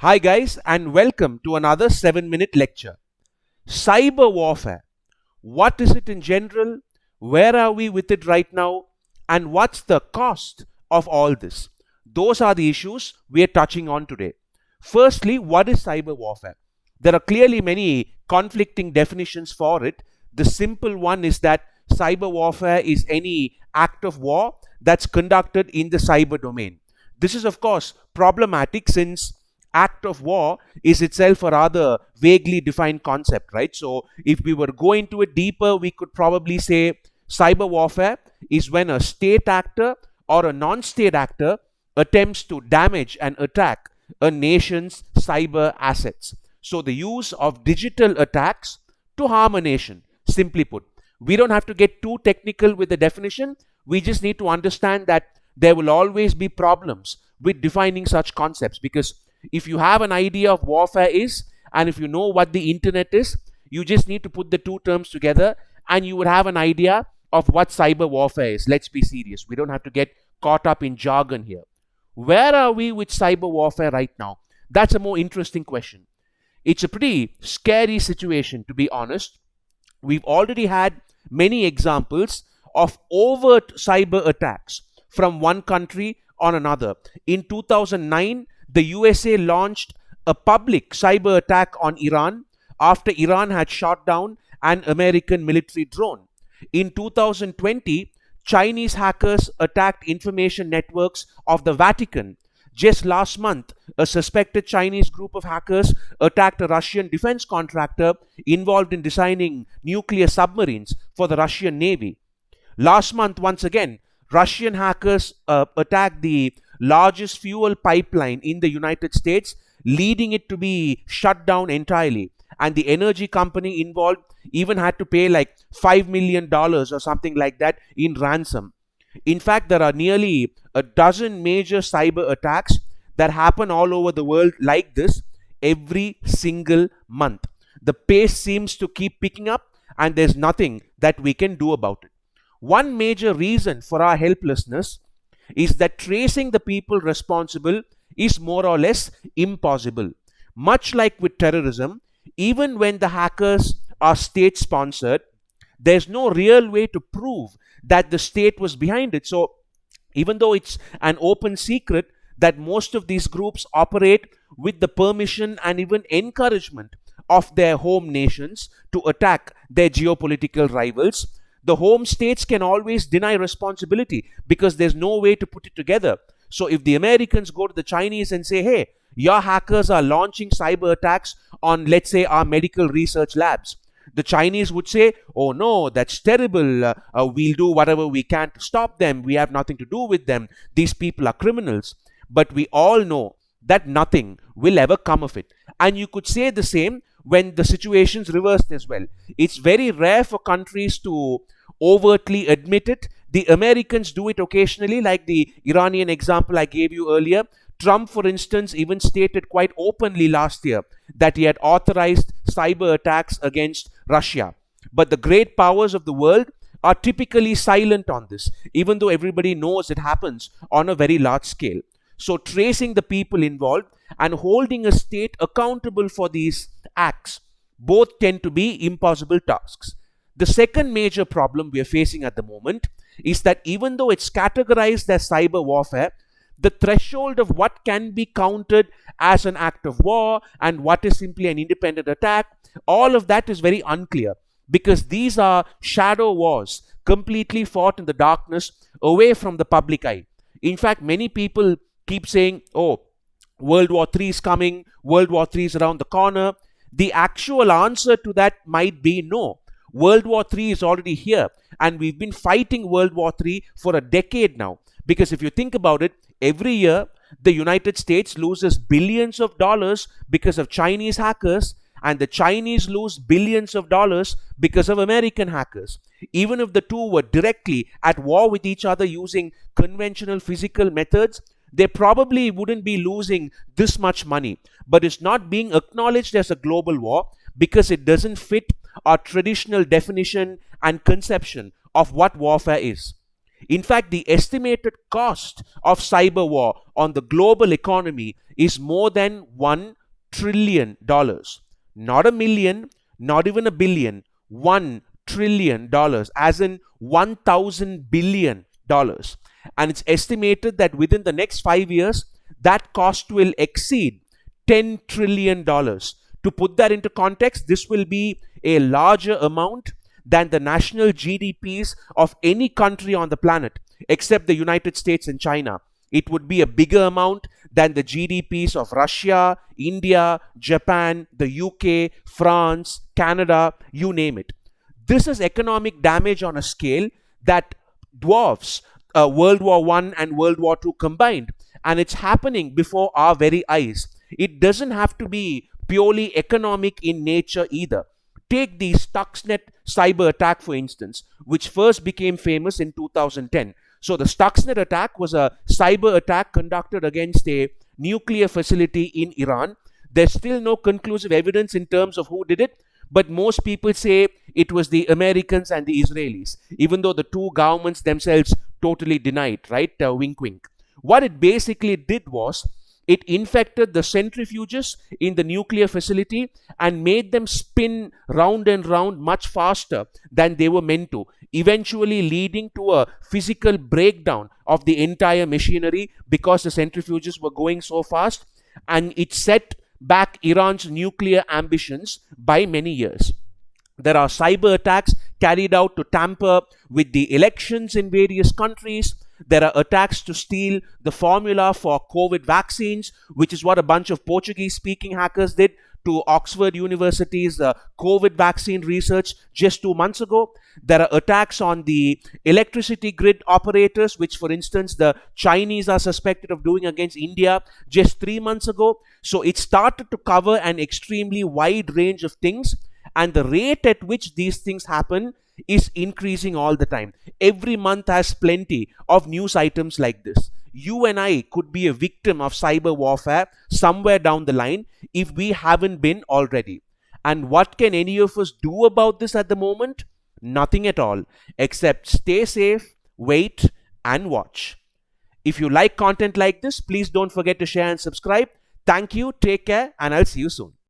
Hi guys, and welcome to another 7-minute lecture. Cyber warfare. What is it in general? Where are we with it right now? And what's the cost of all this? Those are the issues we are touching on today. Firstly, what is cyber warfare? There are clearly many conflicting definitions for it. The simple one is that cyber warfare is any act of war that's conducted in the cyber domain. This is, of course, problematic since act of war is itself a rather vaguely defined concept, right? So if we were to go into it deeper, we could probably say cyber warfare is when a state actor or a non-state actor attempts to damage and attack a nation's cyber assets. So the use of digital attacks to harm a nation, simply put. We don't have to get too technical with the definition. We just need to understand that there will always be problems with defining such concepts, because if you have an idea of warfare is, and if you know what the internet is, you just need to put the two terms together and you would have an idea of what cyber warfare is. Let's be serious. We don't have to get caught up in jargon here. Where are we with cyber warfare right now? That's a more interesting question. It's a pretty scary situation, to be honest. We've already had many examples of overt cyber attacks from one country on another. In 2009, the USA launched a public cyber attack on Iran after Iran had shot down an American military drone. In 2020, Chinese hackers attacked information networks of the Vatican. Just last month, a suspected Chinese group of hackers attacked a Russian defense contractor involved in designing nuclear submarines for the Russian Navy. Last month, once again, Russian hackers attacked the largest fuel pipeline in the United States, leading it to be shut down entirely. And the energy company involved even had to pay like $5 million or something like that in ransom. In fact, there are nearly a dozen major cyber attacks that happen all over the world like this every single month. The pace seems to keep picking up, and there's nothing that we can do about it. One major reason for our helplessness is that tracing the people responsible is more or less impossible. Much like with terrorism, even when the hackers are state sponsored, there's no real way to prove that the state was behind it. So even though it's an open secret that most of these groups operate with the permission and even encouragement of their home nations to attack their geopolitical rivals, the home states can always deny responsibility because there's no way to put it together. So if the Americans go to the Chinese and say, hey, your hackers are launching cyber attacks on, let's say, our medical research labs, the Chinese would say, oh no, that's terrible. We'll do whatever we can to stop them. We have nothing to do with them. These people are criminals. But we all know that nothing will ever come of it. And you could say the same when the situation's reversed as well. It's very rare for countries to overtly admit it. The Americans do it occasionally, like the Iranian example I gave you earlier. Trump, for instance, even stated quite openly last year that he had authorized cyber attacks against Russia. But the great powers of the world are typically silent on this, even though everybody knows it happens on a very large scale. So tracing the people involved and holding a state accountable for these acts both tend to be impossible tasks. The second major problem we are facing at the moment is that even though it's categorized as cyber warfare, the threshold of what can be counted as an act of war and what is simply an independent attack, all of that is very unclear, because these are shadow wars completely fought in the darkness away from the public eye. In fact, many people keep saying, oh, World War III is coming, World War III is around the corner. The actual answer to that might be no. World War III is already here, and we've been fighting World War III for a decade now. Because if you think about it, every year the United States loses billions of dollars because of Chinese hackers, and the Chinese lose billions of dollars because of American hackers. Even if the two were directly at war with each other using conventional physical methods, they probably wouldn't be losing this much money. But it's not being acknowledged as a global war because it doesn't fit our traditional definition and conception of what warfare is. In fact, the estimated cost of cyber war on the global economy is more than $1 trillion. Not a million, not even a billion, $1 trillion, as in 1,000 billion dollars. And it's estimated that within the next 5 years, that cost will exceed $10 trillion. To put that into context, this will be a larger amount than the national GDPs of any country on the planet, except the United States and China. It would be a bigger amount than the GDPs of Russia, India, Japan, the UK, France, Canada, you name it. This is economic damage on a scale that dwarfs World War I and World War II combined. And it's happening before our very eyes. It doesn't have to be purely economic in nature either. Take the Stuxnet cyber attack, for instance, which first became famous in 2010. So the Stuxnet attack was a cyber attack conducted against a nuclear facility in Iran. There's still no conclusive evidence in terms of who did it, but most people say it was the Americans and the Israelis, even though the two governments themselves totally denied, right? Wink, wink. What it basically did was it infected the centrifuges in the nuclear facility and made them spin round and round much faster than they were meant to, eventually leading to a physical breakdown of the entire machinery because the centrifuges were going so fast, and it set back Iran's nuclear ambitions by many years. There are cyber attacks carried out to tamper with the elections in various countries. There are attacks to steal the formula for COVID vaccines, which is what a bunch of Portuguese-speaking hackers did to Oxford University's COVID vaccine research just 2 months ago. There are attacks on the electricity grid operators, which, for instance, the Chinese are suspected of doing against India just 3 months ago. So it started to cover an extremely wide range of things, and the rate at which these things happen is increasing all the time. Every month has plenty of news items like this. You and I could be a victim of cyber warfare somewhere down the line if we haven't been already. And what can any of us do about this at the moment? Nothing at all, except stay safe, wait, and watch. If you like content like this, please don't forget to share and subscribe. Thank you, take care, and I'll see you soon.